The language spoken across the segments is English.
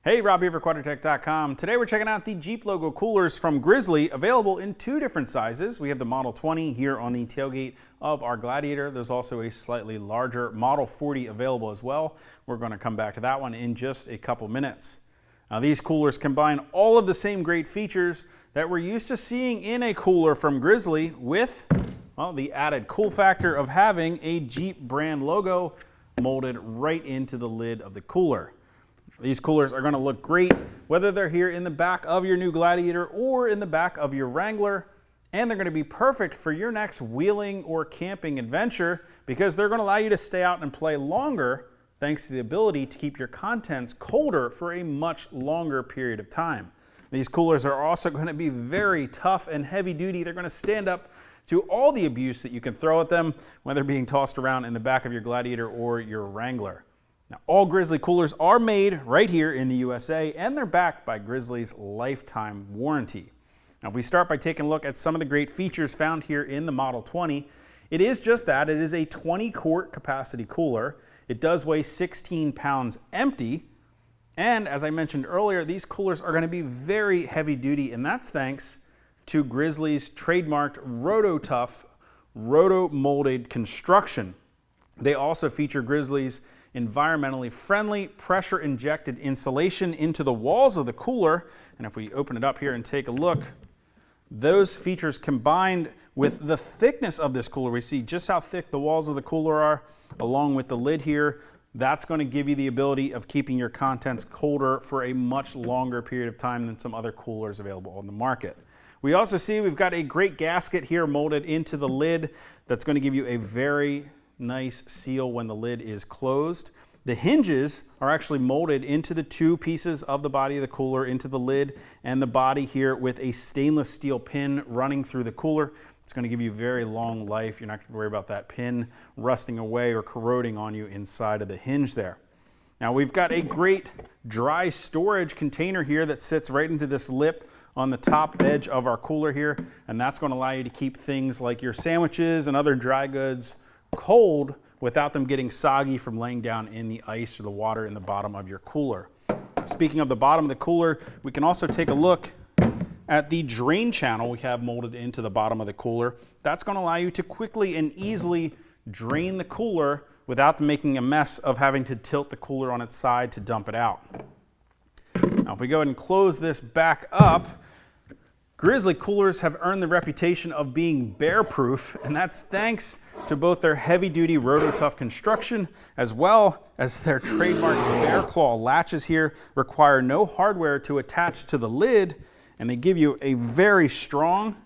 Hey, Rob here for Quadratec.com. Today we're checking out the Jeep logo coolers from Grizzly, available in two different sizes. We have the Model 20 here on the tailgate of our Gladiator. There's also a slightly larger Model 40 available as well. We're going to come back to that one in just a couple minutes. Now, these coolers combine all of the same great features that we're used to seeing in a cooler from Grizzly with, well, the added cool factor of having a Jeep brand logo molded right into the lid of the cooler. These coolers are going to look great whether they're here in the back of your new Gladiator or in the back of your Wrangler, and they're going to be perfect for your next wheeling or camping adventure because they're going to allow you to stay out and play longer thanks to the ability to keep your contents colder for a much longer period of time. These coolers are also going to be very tough and heavy duty. They're going to stand up to all the abuse that you can throw at them, whether being tossed around in the back of your Gladiator or your Wrangler. Now, all Grizzly coolers are made right here in the USA, and they're backed by Grizzly's lifetime warranty. Now, if we start by taking a look at some of the great features found here in the Model 20, it is just that. It is a 20-quart capacity cooler. It does weigh 16 pounds empty, and as I mentioned earlier, these coolers are going to be very heavy duty, and that's thanks to Grizzly's trademarked Roto-Tough, roto-molded construction. They also feature Grizzly's environmentally friendly pressure injected insulation into the walls of the cooler. And if we open it up here and take a look, those features combined with the thickness of this cooler, we see just how thick the walls of the cooler are along with the lid here. That's going to give you the ability of keeping your contents colder for a much longer period of time than some other coolers available on the market. We also see we've got a great gasket here molded into the lid that's going to give you a very nice seal when the lid is closed. The hinges are actually molded into the two pieces of the body of the cooler, into the lid and the body here with a stainless steel pin running through the cooler. It's going to give you very long life. You're not going to worry about that pin rusting away or corroding on you inside of the hinge there. Now, we've got a great dry storage container here that sits right into this lip on the top edge of our cooler here, and that's going to allow you to keep things like your sandwiches and other dry goods cold without them getting soggy from laying down in the ice or the water in the bottom of your cooler. Speaking of the bottom of the cooler, we can also take a look at the drain channel we have molded into the bottom of the cooler. That's going to allow you to quickly and easily drain the cooler without making a mess of having to tilt the cooler on its side to dump it out. Now, if we go ahead and close this back up, Grizzly coolers have earned the reputation of being bear-proof, and that's thanks to both their heavy-duty Roto-Tough construction as well as their trademark bear claw latches here require no hardware to attach to the lid, and they give you a very strong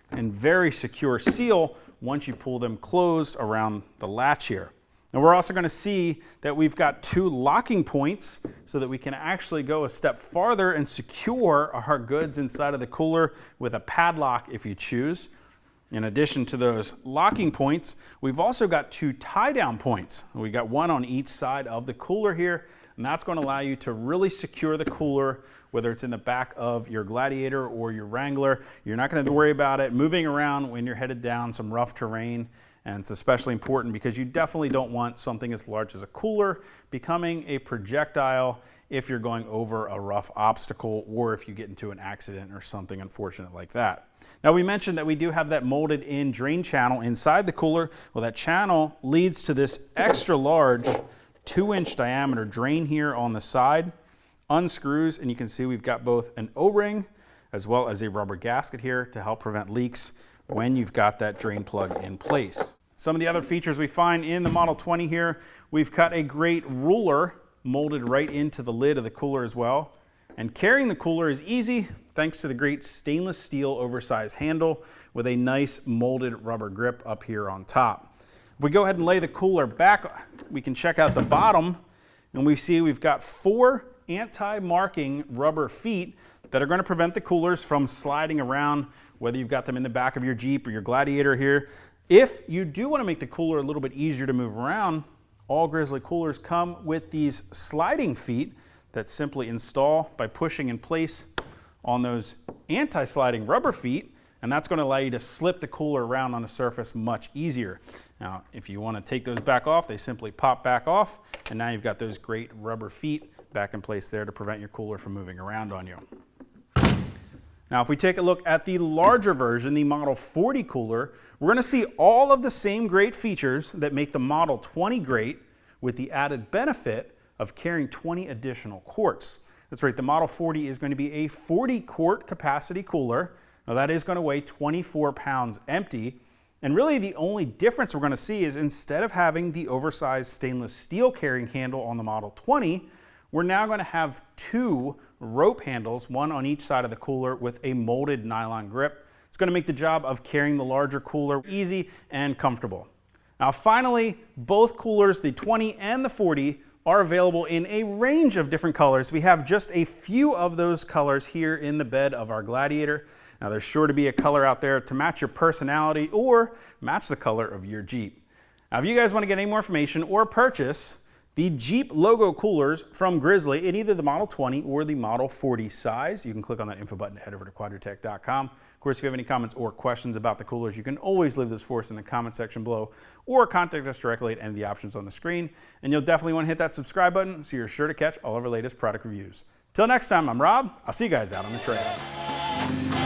and very secure seal once you pull them closed around the latch here. And we're also going to see that we've got two locking points so that we can actually go a step farther and secure our goods inside of the cooler with a padlock if you choose. In addition to those locking points, we've also got two tie-down points. We've got one on each side of the cooler here, and that's going to allow you to really secure the cooler, whether it's in the back of your Gladiator or your Wrangler. You're not going to have to worry about it moving around when you're headed down some rough terrain. And it's especially important because you definitely don't want something as large as a cooler becoming a projectile if you're going over a rough obstacle or if you get into an accident or something unfortunate like that. Now, we mentioned that we do have that molded in drain channel inside the cooler. Well, that channel leads to this extra large 2-inch diameter drain here on the side, unscrews, and you can see we've got both an O-ring as well as a rubber gasket here to help prevent leaks when you've got that drain plug in place. Some of the other features we find in the Model 20 here, we've got a great ruler molded right into the lid of the cooler as well. And carrying the cooler is easy thanks to the great stainless steel oversized handle with a nice molded rubber grip up here on top. If we go ahead and lay the cooler back, we can check out the bottom, and we see we've got 4 anti-marking rubber feet that are going to prevent the coolers from sliding around, whether you've got them in the back of your Jeep or your Gladiator here. If you do want to make the cooler a little bit easier to move around, all Grizzly coolers come with these sliding feet that simply install by pushing in place on those anti-sliding rubber feet, and that's going to allow you to slip the cooler around on a surface much easier. Now, if you want to take those back off, they simply pop back off, and now you've got those great rubber feet back in place there to prevent your cooler from moving around on you. Now, if we take a look at the larger version, the Model 40 cooler, we're going to see all of the same great features that make the Model 20 great, with the added benefit of carrying 20 additional quarts. That's right, the Model 40 is going to be a 40 quart capacity cooler. Now that is going to weigh 24 pounds empty. And really the only difference we're going to see is, instead of having the oversized stainless steel carrying handle on the Model 20, we're now going to have 2 rope handles, one on each side of the cooler, with a molded nylon grip. It's going to make the job of carrying the larger cooler easy and comfortable. Now finally, both coolers, the 20 and the 40, are available in a range of different colors. We have just a few of those colors here in the bed of our Gladiator. Now there's sure to be a color out there to match your personality or match the color of your Jeep. Now if you guys want to get any more information or purchase the Jeep logo coolers from Grizzly in either the Model 20 or the Model 40 size, you can click on that info button to head over to quadratec.com. Of course, if you have any comments or questions about the coolers, you can always leave those for us in the comment section below, or contact us directly at any of the options on the screen. And you'll definitely want to hit that subscribe button so you're sure to catch all of our latest product reviews. Till next time, I'm Rob. I'll see you guys out on the trail.